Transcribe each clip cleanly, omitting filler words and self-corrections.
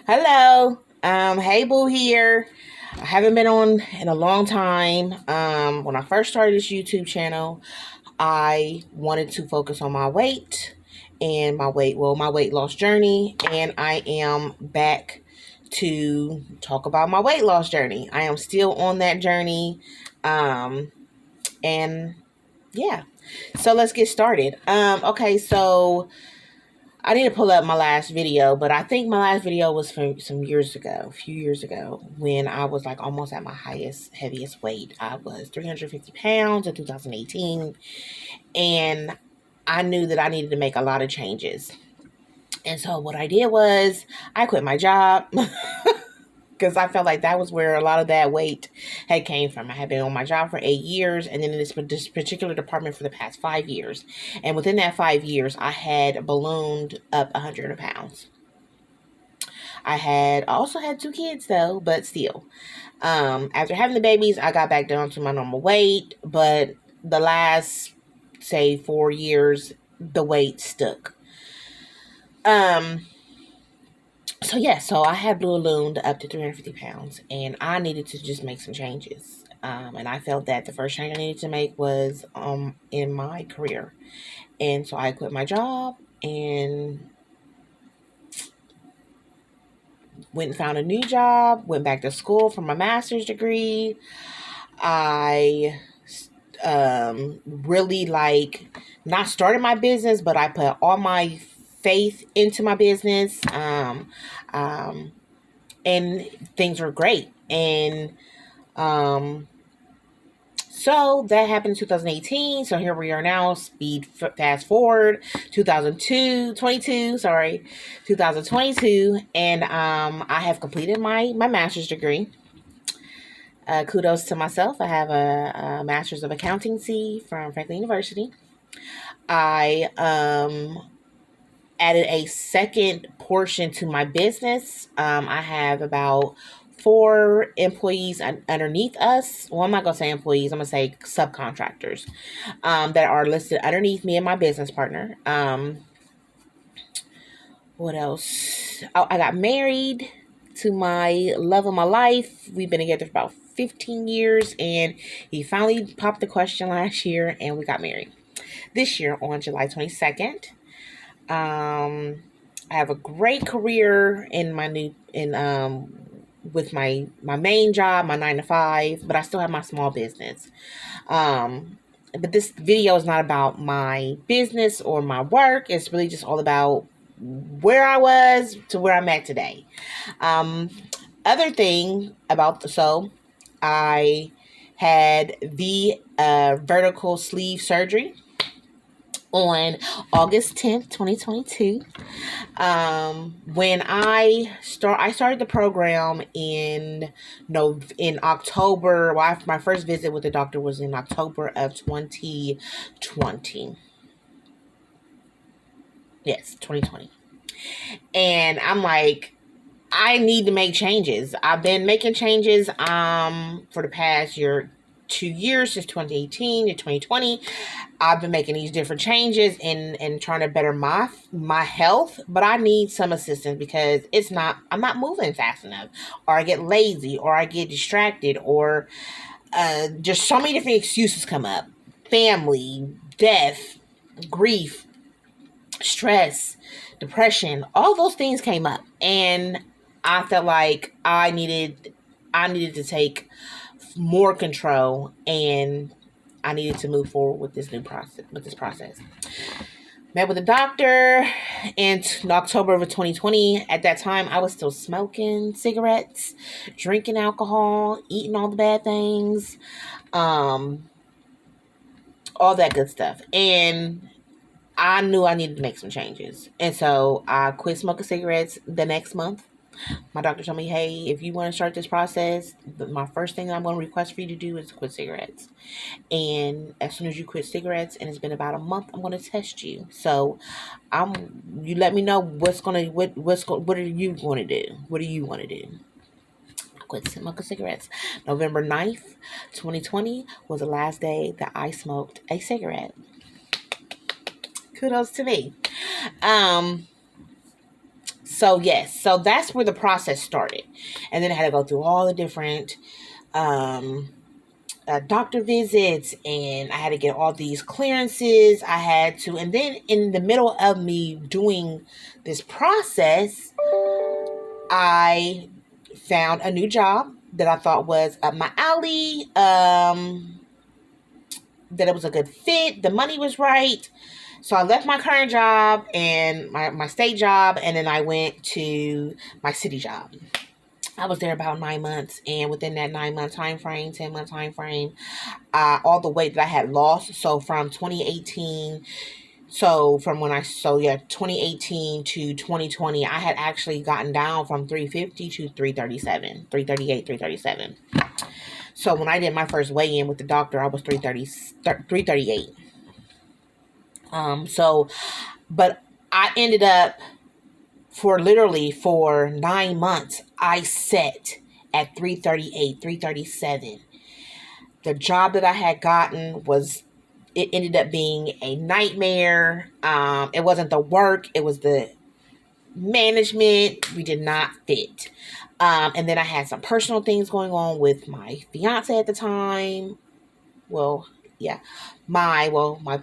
Hello. Hey Boo here. I haven't been on in a long time. When I first started this YouTube channel, I wanted to focus on my weight and my weight loss journey, and I am back to talk about my weight loss journey. I am still on that journey. And yeah. So let's get started. Okay, so I need to pull up my last video, but I think my last video was from some years ago, a few years ago, when I was like almost at my heaviest weight. I was 350 pounds in 2018, and I knew that I needed to make a lot of changes. And so what I did was I quit my job because I felt like that was where a lot of that weight had came from. I had been on my job for 8 years, and then in this particular department for the past 5 years. And within that 5 years, I had ballooned up 100 pounds. I also had two kids though, but still. After having the babies, I got back down to my normal weight, but the last, say, 4 years, the weight stuck. Um, so I had ballooned up to 350 pounds, and I needed to just make some changes. And I felt that the first change I needed to make was in my career. And so I quit my job and went and found a new job, went back to school for my master's degree. I really not started my business, but I put all my faith into my business. Um, and things were great. And so that happened in 2018. So here we are now. Fast forward 2022, and I have completed my master's degree. Kudos to myself. I have a master's of accountancy from Franklin University. I added a second portion to my business. I have about 4 employees underneath us. Well, I'm not going to say employees. I'm going to say subcontractors that are listed underneath me and my business partner. What else? Oh, I got married to my love of my life. We've been together for about 15 years, and he finally popped the question last year, and we got married this year on July 22nd. I have a great career in my new in with my main job, my 9 to 5, but I still have my small business. But this video is not about my business or my work. It's really just all about where I was to where I'm at today. Other thing I had the vertical sleeve surgery on August 10th, 2022. When I started the program in October. Well, my first visit with the doctor was in October of 2020. Yes, 2020. And I'm like, I need to make changes. I've been making changes for the past 2 years, since 2018 to 2020. I've been making these different changes and trying to better my health, but I need some assistance because I'm not moving fast enough, or I get lazy, or I get distracted, or just so many different excuses come up. Family, death, grief, stress, depression, all those things came up, and I felt like I needed to take more control, and I needed to move forward with this process. Met with a doctor in October of 2020. At that time, I was still smoking cigarettes, drinking alcohol, eating all the bad things, all that good stuff. And I knew I needed to make some changes. And so I quit smoking cigarettes the next month. My doctor told me, hey, if you want to start this process, my first thing I'm going to request for you to do is quit cigarettes. And as soon as you quit cigarettes, and it's been about a month, I'm going to test you. So you let me know what are you going to do? What do you want to do? I quit smoking cigarettes. November 9th, 2020 was the last day that I smoked a cigarette. Kudos to me. So yes, so that's where the process started. And then I had to go through all the different doctor visits, and I had to get all these clearances. And then in the middle of me doing this process, I found a new job that I thought was up my alley, that it was a good fit, the money was right. So I left my current job and my state job, and then I went to my city job. I was there about 9 months, and within that 9 month time frame, 10 month time frame, all the weight that I had lost. So from 2018, 2018 to 2020, I had actually gotten down from 350 to 337, 338, 337. So when I did my first weigh-in with the doctor, I was 338. But I ended up for 9 months, I sat at 338, 337. The job that I had gotten it ended up being a nightmare. It wasn't the work, it was the management. We did not fit. And then I had some personal things going on with my fiance at the time. Well, yeah, my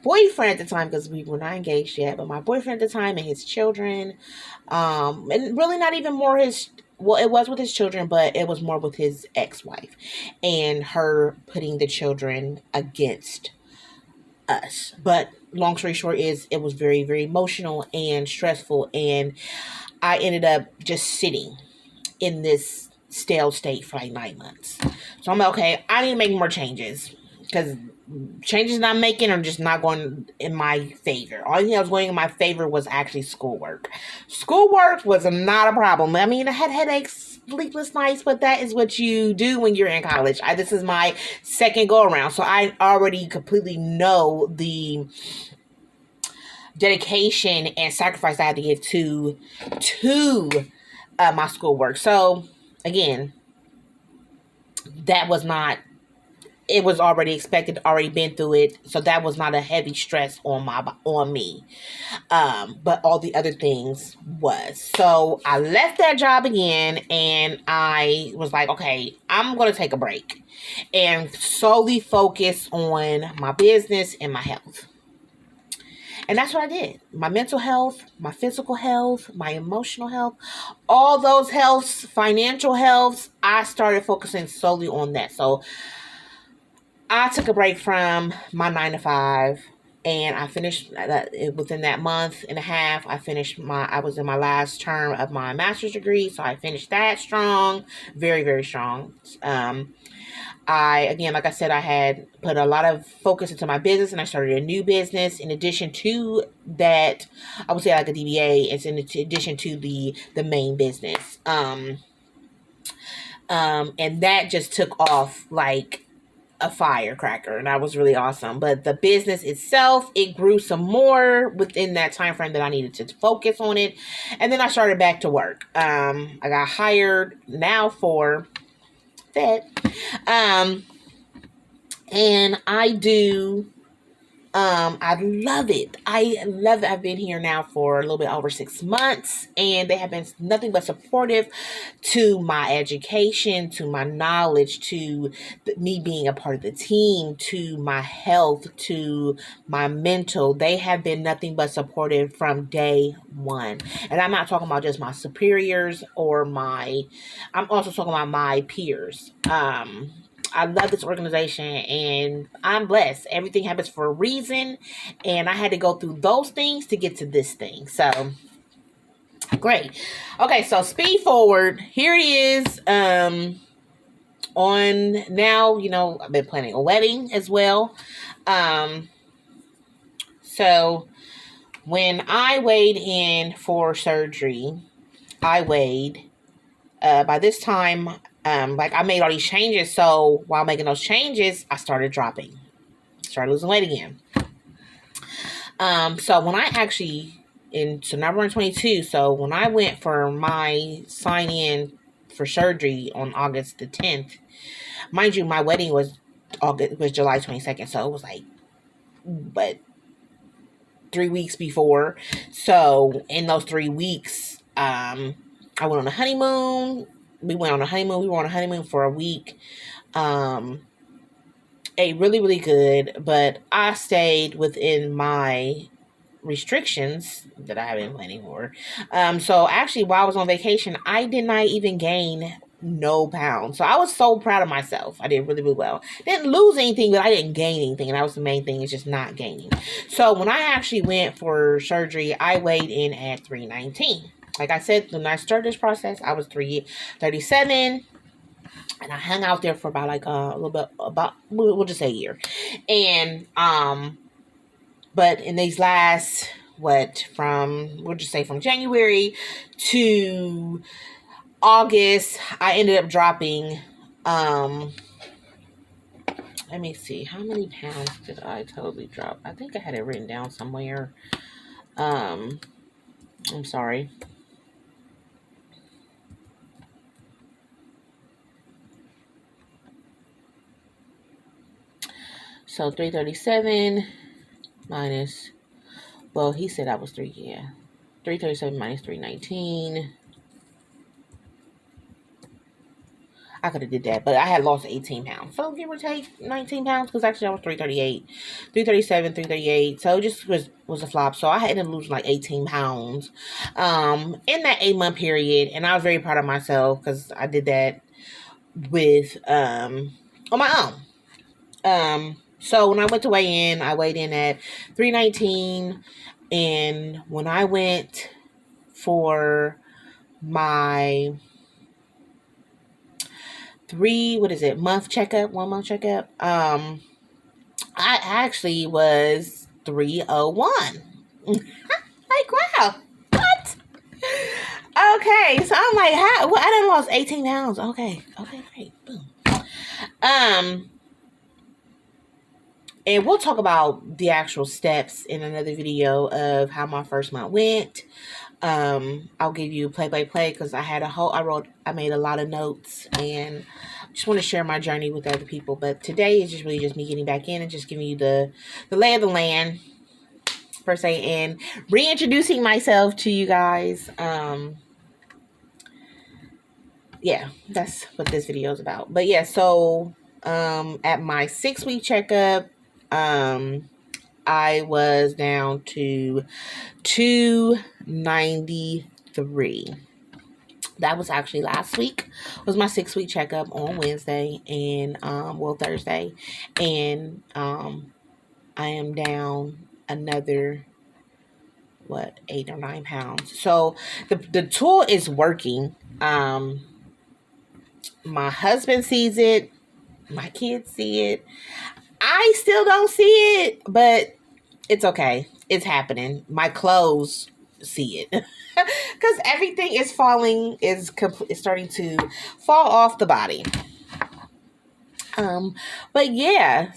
boyfriend at the time, because we were not engaged yet, but my boyfriend at the time and his children, and really not even more it was with his children, but it was more with his ex-wife and her putting the children against us. But long story short is it was very, very emotional and stressful, and I ended up just sitting in this stale state for like 9 months. So I'm like, okay, I need to make more changes, because changes that I'm making are just not going in my favor. Only thing that was going in my favor was actually schoolwork. Schoolwork was not a problem. I mean, I had headaches, sleepless nights, but that is what you do when you're in college. This is my second go around, so I already completely know the dedication and sacrifice I had to give to my schoolwork. So again, that was not, it was already expected, already been through it, so that was not a heavy stress on me. But all the other things was. So I left that job again, and I was like, okay, I'm going to take a break and solely focus on my business and my health. And that's what I did. My mental health, my physical health, my emotional health, all those healths, financial healths, I started focusing solely on that. So I took a break from my 9 to 5, and I finished within that month and a half. I was in my last term of my master's degree, so I finished that strong, very, very strong. Like I said, I had put a lot of focus into my business, and I started a new business. In addition to that, I would say like a DBA. It's in addition to the main business. And that just took off like a firecracker, and that was really awesome. But the business itself, it grew some more within that time frame that I needed to focus on it. And then I started back to work. I got hired now for Fed. And I love it. I've been here now for a little bit over 6 months, and they have been nothing but supportive to my education, to my knowledge, to me being a part of the team, to my health, to my mental. They have been nothing but supportive from day one. And I'm not talking about just my superiors I'm also talking about my peers. I love this organization, and I'm blessed. Everything happens for a reason, and I had to go through those things to get to this thing. So, great. Okay, so speed forward. Here it is. On now, I've been planning a wedding as well. So when I weighed in for surgery, by this time, I made all these changes. So while making those changes, I started losing weight again. So when I actually, now we're in 22. So when I went for my sign in for surgery on August the 10th, mind you, my wedding was July 22nd. So it was but 3 weeks before. So in those 3 weeks, I went on a honeymoon. We went on a honeymoon. We were on a honeymoon for a week. Ate really, really good, but I stayed within my restrictions that I have been planning for. So actually, while I was on vacation, I did not even gain no pounds. So I was so proud of myself. I did really, really well. Didn't lose anything, but I didn't gain anything. And that was the main thing, is just not gaining. So when I actually went for surgery, I weighed in at 319. Like I said, when I started this process, I was 337. And I hung out there for about like a little bit, about, we'll just say a year. And but in these last, we'll just say from January to August, I ended up dropping, let me see, how many pounds did I totally drop? I think I had it written down somewhere. I'm sorry. So 337 minus, well, he said I was 337 minus 319. I could have did that, but I had lost 18 pounds. So give or take 19 pounds, because actually I was 338, 337, 338. So it just was a flop. So I had to lose like 18 pounds in that 8-month period. And I was very proud of myself, because I did that with on my own. So when I went to weigh in, I weighed in at 319. And when I went for my month checkup, 1 month checkup, I actually was 301. Like, wow, what? Okay, so I'm like, how? Well, I done lost 18 pounds. Okay, great, boom. And we'll talk about the actual steps in another video of how my first month went. I'll give you play because I made a lot of notes, and just want to share my journey with other people. But today is just really just me getting back in and just giving you the lay of the land, per se, and reintroducing myself to you guys. Yeah, that's what this video is about. But yeah, so at my 6-week checkup, I was down to 293. That was actually last week. Was my 6-week checkup on Wednesday and Thursday, and I am down another 8 or 9 pounds. So the tool is working. My husband sees it. My kids see it. I still don't see it, but it's okay. It's happening. My clothes see it, because everything is starting to fall off the body. But yeah,